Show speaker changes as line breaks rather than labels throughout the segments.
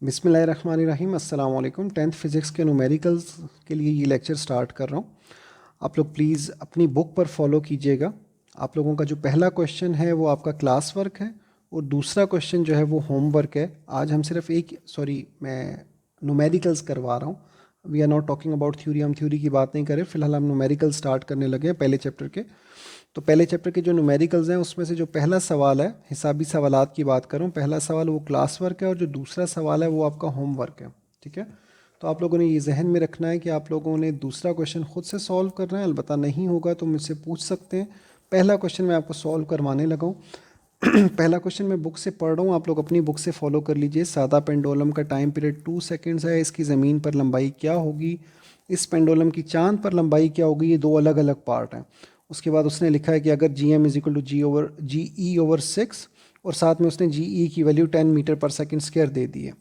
बिस्मिल्लाहिर्रहमानिर्रहीम। अस्सलाम वालेकुम। 10th फिज़िक्स के न्यूमेरिकल्स के लिए ये लेक्चर स्टार्ट कर रहा हूँ। आप लोग प्लीज़ अपनी बुक पर फॉलो कीजिएगा। आप लोगों का जो पहला क्वेश्चन है वो आपका क्लास वर्क है और दूसरा क्वेश्चन जो है वो होमवर्क है। आज हम सिर्फ मैं न्यूमेरिकल्स करवा रहा हूँ। We are not talking about theory, हम थ्योरी की बात नहीं करें। फ़िलहाल हम न्यूमेरिकल स्टार्ट करने लगे हैं पहले चैप्टर के। तो पहले चैप्टर के जो न्यूमेरिकल्स हैं उसमें से जो पहला सवाल है, हिसाबी सवालात की बात करूं, पहला सवाल वो क्लास वर्क है और जो दूसरा सवाल है वो आपका होमवर्क है। ठीक है, तो आप लोगों ने ये जहन में रखना है कि आप लोगों ने दूसरा क्वेश्चन खुद से सॉल्व करना है। अलबत्ता नहीं होगा तो मुझसे पूछ सकते हैं। पहला क्वेश्चन मैं आपको सॉल्व करवाने लगा हूँ। पहला क्वेश्चन मैं बुक से पढ़ रहा हूँ, आप लोग अपनी बुक से फॉलो कर लीजिए। सादा पेंडुलम का टाइम पीरियड 2 सेकेंड्स है। इसकी ज़मीन पर लंबाई क्या होगी? इस पेंडुलम की चांद पर लंबाई क्या होगी? ये दो अलग अलग पार्ट हैं। उसके बाद उसने लिखा है कि अगर G M is equal to G E over 6 और साथ में उसने जी ई की value 10 metre per second square दे दी है।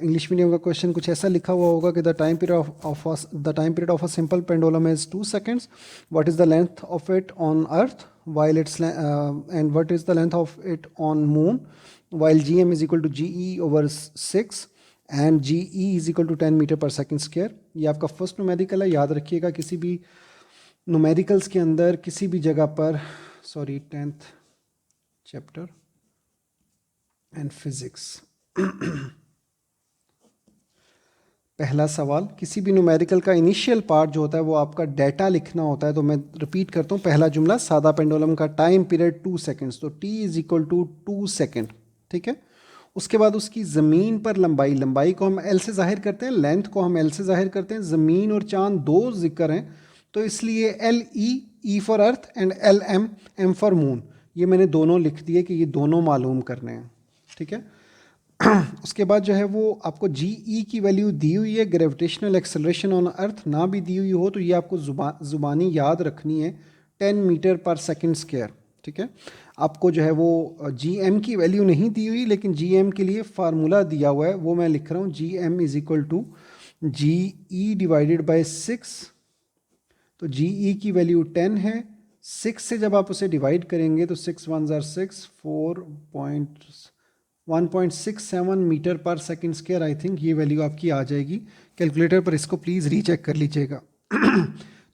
इंग्लिश मीडियम का क्वेश्चन कुछ ऐसा लिखा हुआ होगा कि the time period of a simple pendulum is 2 seconds. What is the length of it on earth while its and what is the length of it on moon while gm is equal to ge/6 and ge is equal to 10 metre per second square. ये आपका first numerical है, याद रखिएगा। किसी भी numericals के अंदर किसी भी जगह पर, sorry, 10th chapter and physics, पहला सवाल, किसी भी न्यूमेरिकल का इनिशियल पार्ट जो होता है वो आपका डेटा लिखना होता है। तो मैं रिपीट करता हूँ, पहला जुमला, सादा पेंडुलम का टाइम पीरियड 2 सेकेंड्स, तो T is equal to 2 second. ठीक है, उसके बाद उसकी ज़मीन पर लंबाई, लंबाई को हम एल से जाहिर करते हैं, लेंथ को हम एल से जाहिर करते हैं। ज़मीन और चांद दो जिक्र हैं तो इसलिए L E, E for earth and L M, M for moon, ये मैंने दोनों लिख दिए कि ये दोनों मालूम करने हैं। ठीक है, उसके बाद जो है वो आपको जी ई की वैल्यू दी हुई है। ग्रेविटेशनल एक्सेलरेशन ऑन अर्थ ना भी दी हुई हो तो ये आपको ज़ुबानी याद रखनी है, 10 मीटर पर सेकेंड स्क्वायर। ठीक है, आपको जो है वो जी एम की वैल्यू नहीं दी हुई, लेकिन जी एम के लिए फार्मूला दिया हुआ है, वो मैं लिख रहा हूँ। G M is equal to G E divided by 6। तो जी ई की वैल्यू 10 है। 6 से जब आप उसे डिवाइड करेंगे तो 6 1 ज़ार 6, 1.67 metre per second square. I think ये वैल्यू आपकी आ जाएगी। कैलकुलेटर पर इसको प्लीज़ रीचेक कर लीजिएगा।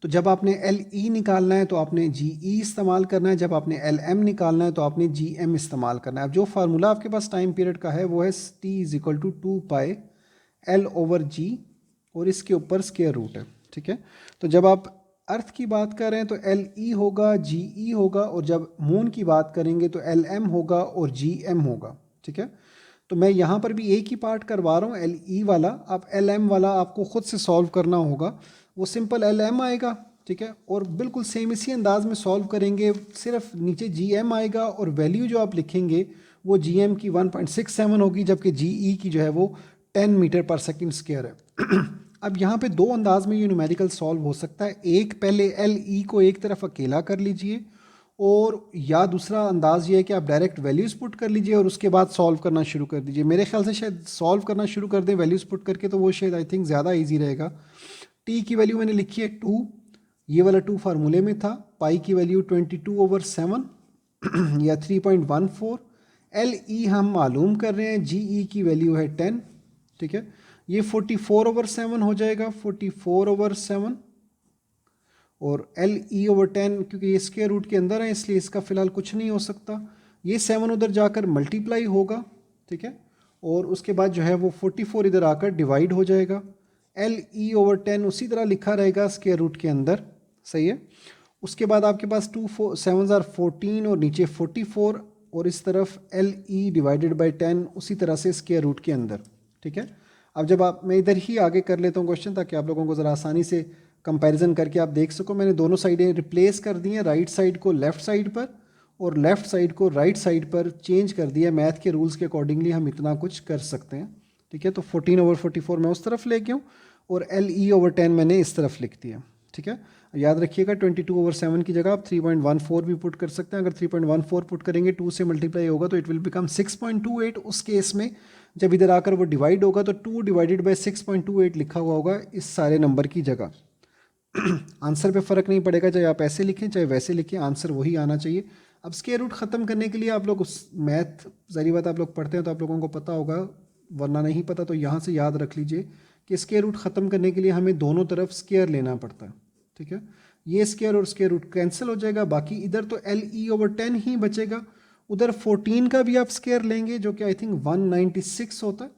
तो जब आपने एल ई निकालना है तो आपने जी ई इस्तेमाल करना है, जब आपने एल एम निकालना है तो आपने जी एम इस्तेमाल करना है। अब जो फार्मूला आपके पास टाइम पीरियड का है वो है T is equal to 2 pi L over G और इसके ऊपर स्क्वायर रूट है। ठीक है, तो जब आप अर्थ की बात कर रहे हैं तो एल ई होगा, जी ई होगा, और जब मून की बात करेंगे तो एल एम होगा और जी एम होगा। ठीक है, तो मैं यहाँ पर भी एक ही पार्ट करवा रहा हूँ, एल ई वाला। आप एल एम वाला आपको खुद से सॉल्व करना होगा, वो सिंपल एल एम आएगा। ठीक है, और बिल्कुल सेम इसी अंदाज में सॉल्व करेंगे, सिर्फ नीचे जी एम आएगा और वैल्यू जो आप लिखेंगे वो जी एम की 1.67 होगी, जबकि जी ई की जो है वो 10 मीटर पर सेकेंड स्क्वायर है। अब यहाँ पे दो अंदाज में ये न्यूमेरिकल सॉल्व हो सकता है। एक, पहले एल ई को एक तरफ अकेला कर लीजिए, और या दूसरा अंदाज ये है कि आप डायरेक्ट वैल्यूज़ पुट कर लीजिए और उसके बाद सॉल्व करना शुरू कर दीजिए। मेरे ख्याल से शायद सॉल्व करना शुरू कर दें वैल्यूज़ पुट करके, तो वो शायद आई थिंक ज़्यादा इजी रहेगा। टी की वैल्यू मैंने लिखी है 2, ये वाला 2 फार्मूले में था। पाई की वैल्यू 22/7 या 3.14। एल ई हम मालूम कर रहे हैं, जी ई की वैल्यू है 10। ठीक है, ये 44/7 हो जाएगा, 44/7। और एल ई ओवर 10, क्योंकि ये स्क्वायर रूट के अंदर है इसलिए इसका फिलहाल कुछ नहीं हो सकता। ये 7 उधर जाकर मल्टीप्लाई होगा। ठीक है, और उसके बाद जो है वो 44 इधर आकर डिवाइड हो जाएगा। एल ई ओवर 10 उसी तरह लिखा रहेगा स्क्वायर रूट के अंदर। सही है, उसके बाद आपके पास 2 7 14 और नीचे 44, और इस तरफ एल ई डिवाइडेड बाई 10 उसी तरह से स्क्वायर रूट के अंदर। ठीक है, अब जब आप, मैं इधर ही आगे कर लेता हूँ क्वेश्चन ताकि आप लोगों को ज़रा आसानी से कंपैरिजन करके आप देख सको। मैंने दोनों साइडें रिप्लेस कर दी हैं, राइट साइड को लेफ़्ट साइड पर और लेफ़्ट साइड को राइट साइड पर चेंज कर दिया। मैथ के रूल्स के अकॉर्डिंगली हम इतना कुछ कर सकते हैं। ठीक है, तो 14/44 मैं उस तरफ ले गया हूँ और एल ई ओवर 10 मैंने इस तरफ लिख दिया। ठीक है, याद रखिएगा 22/7 की जगह आप 3.14 भी पुट कर सकते हैं। अगर 3.14 पुट करेंगे, 2 से मल्टीप्लाई होगा तो इट विल बिकम 6.28। उस केस में जब इधर आकर वो डिवाइड होगा तो 2 डिवाइडेड बाई 6.28 लिखा हुआ होगा इस सारे नंबर की जगह। आंसर पे फ़र्क नहीं पड़ेगा, चाहे आप ऐसे लिखें चाहे वैसे लिखें, आंसर वही आना चाहिए। अब स्क्वायर रूट ख़त्म करने के लिए आप लोग उस मैथ, ज़ाहिर बात आप लोग पढ़ते हैं तो आप लोगों को पता होगा, वरना नहीं पता तो यहाँ से याद रख लीजिए कि स्क्वायर रूट ख़त्म करने के लिए हमें दोनों तरफ स्क्वायर लेना पड़ता है, ठीक है। ये स्क्वायर और स्क्वायर रूट कैंसिल हो जाएगा, बाकी इधर तो LE/10 ही बचेगा। उधर 14 का भी आप स्क्वायर लेंगे जो कि आई थिंक 196 होता है,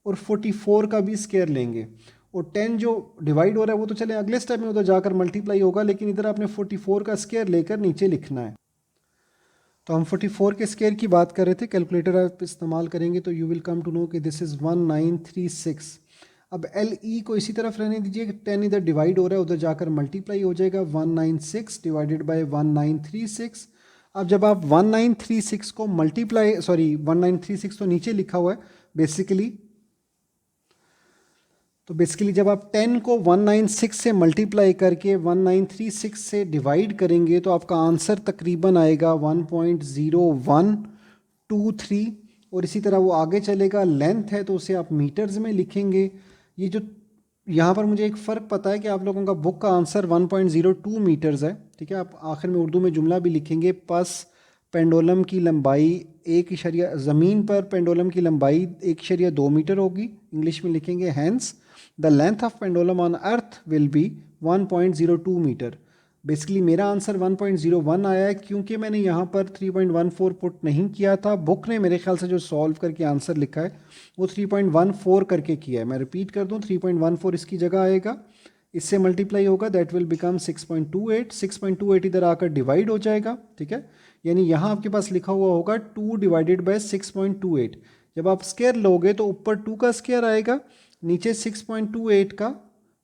और 44 का भी स्क्वायर लेंगे, और 10 जो डिवाइड हो रहा है वो तो चले अगले स्टेप में उधर जाकर मल्टीप्लाई होगा, लेकिन इधर आपने 44 का स्क्वायर लेकर नीचे लिखना है। तो हम 44 के स्क्वायर की बात कर रहे थे, कैलकुलेटर आप इस्तेमाल करेंगे तो you will come to know कि दिस इज़ 1936। अब LE को इसी तरफ रहने दीजिए, 10 इधर डिवाइड हो रहा है उधर जाकर मल्टीप्लाई हो जाएगा, 196 डिवाइडेड बाय 1936। अब जब आप 1936 को मल्टीप्लाई 1936 तो नीचे लिखा हुआ है बेसिकली, तो बेसिकली जब आप 10 को 196 से मल्टीप्लाई करके 1936 से डिवाइड करेंगे तो आपका आंसर तकरीबन आएगा 1.0123, और इसी तरह वो आगे चलेगा। लेंथ है तो उसे आप मीटर्स में लिखेंगे। ये जो यहाँ पर मुझे एक फ़र्क पता है कि आप लोगों का बुक का आंसर 1.02 मीटर्स है, ठीक है। आप आखिर में उर्दू में जुमला भी लिखेंगे, पस पेंडोलम की लंबाई 1 ज़मीन पर पेंडोलम की लंबाई 1.2 मीटर होगी, इंग्लिश में लिखेंगे hence the length of pendulum on earth will be 1.02 metre. Basically मेरा आंसर 1.01 आया है क्योंकि मैंने यहाँ पर 3.14 पुट नहीं किया था। बुक ने मेरे ख्याल से जो सॉल्व करके आंसर लिखा है वो 3.14 करके किया है। मैं रिपीट कर दूँ, 3.14 इसकी जगह आएगा, इससे मल्टीप्लाई होगा, दैट विल बिकम 6.28। 6.28 इधर आकर डिवाइड हो जाएगा, ठीक है। यानी यहाँ आपके पास लिखा हुआ होगा 2 डिवाइडेड बाय 6.28। जब आप स्क्वायर लोगे तो ऊपर 2 का स्क्वायर आएगा, नीचे 6.28 का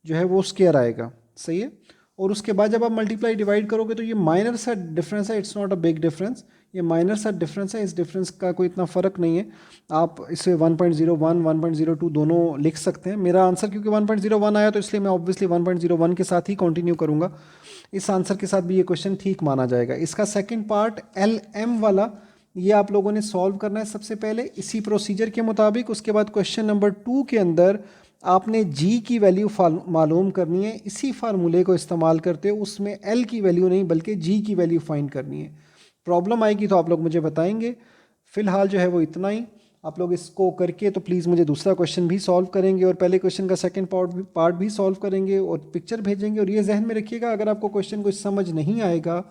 जो है वो स्क्वायर आएगा, सही है। और उसके बाद जब आप मल्टीप्लाई डिवाइड करोगे तो ये माइनर सा डिफरेंस है, it's not a big difference, ये माइनर सा डिफरेंस है, इस डिफरेंस का कोई इतना फ़र्क नहीं है। आप इसे 1.01 1.02 दोनों लिख सकते हैं। मेरा आंसर क्योंकि 1.01 आया तो इसलिए मैं ऑब्वियसली 1.01 के साथ ही कंटिन्यू करूँगा। इस आंसर के साथ भी ये क्वेश्चन ठीक माना जाएगा। इसका सेकेंड पार्ट LM वाला ये आप लोगों ने सॉल्व करना है सबसे पहले इसी प्रोसीजर के मुताबिक। उसके बाद क्वेश्चन नंबर 2 के अंदर आपने G की वैल्यू मालूम करनी है, इसी फार्मूले को इस्तेमाल करते हो, उसमें L की वैल्यू नहीं बल्कि G की वैल्यू फाइंड करनी है। प्रॉब्लम आएगी तो आप लोग मुझे बताएंगे। फ़िलहाल जो है वो इतना ही, आप लोग इसको करके तो प्लीज़ मुझे दूसरा क्वेश्चन भी सॉल्व करेंगे और पहले क्वेश्चन का सेकंड पार्ट भी सॉल्व करेंगे और पिक्चर भेजेंगे। और ये जहन में रखिएगा, अगर आपको क्वेश्चन कुछ समझ नहीं आएगा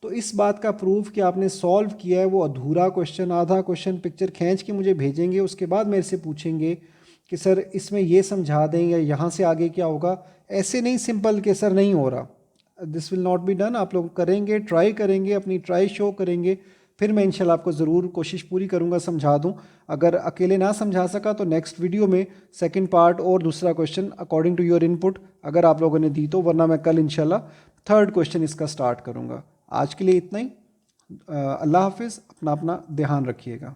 तो इस बात का प्रूफ कि आपने सॉल्व किया है वो अधूरा क्वेश्चन, आधा क्वेश्चन पिक्चर खींच के मुझे भेजेंगे। उसके बाद मेरे से पूछेंगे कि सर इसमें ये समझा दें या यहाँ से आगे क्या होगा। ऐसे नहीं सिंपल कि सर नहीं हो रहा, this will not be done. आप लोग करेंगे, ट्राई करेंगे, अपनी ट्राई शो करेंगे, फिर मैं इंशाल्लाह आपको ज़रूर कोशिश पूरी करूँगा समझा दूँ। अगर अकेले ना समझा सका तो नेक्स्ट वीडियो में सेकंड पार्ट और दूसरा question according to your input अगर आप लोगों ने दी तो, वरना मैं कल इंशाल्लाह थर्ड क्वेश्चन इसका स्टार्ट करूँगा। आज के लिए इतना ही। अल्लाह हाफिज़, अपना ध्यान रखिएगा।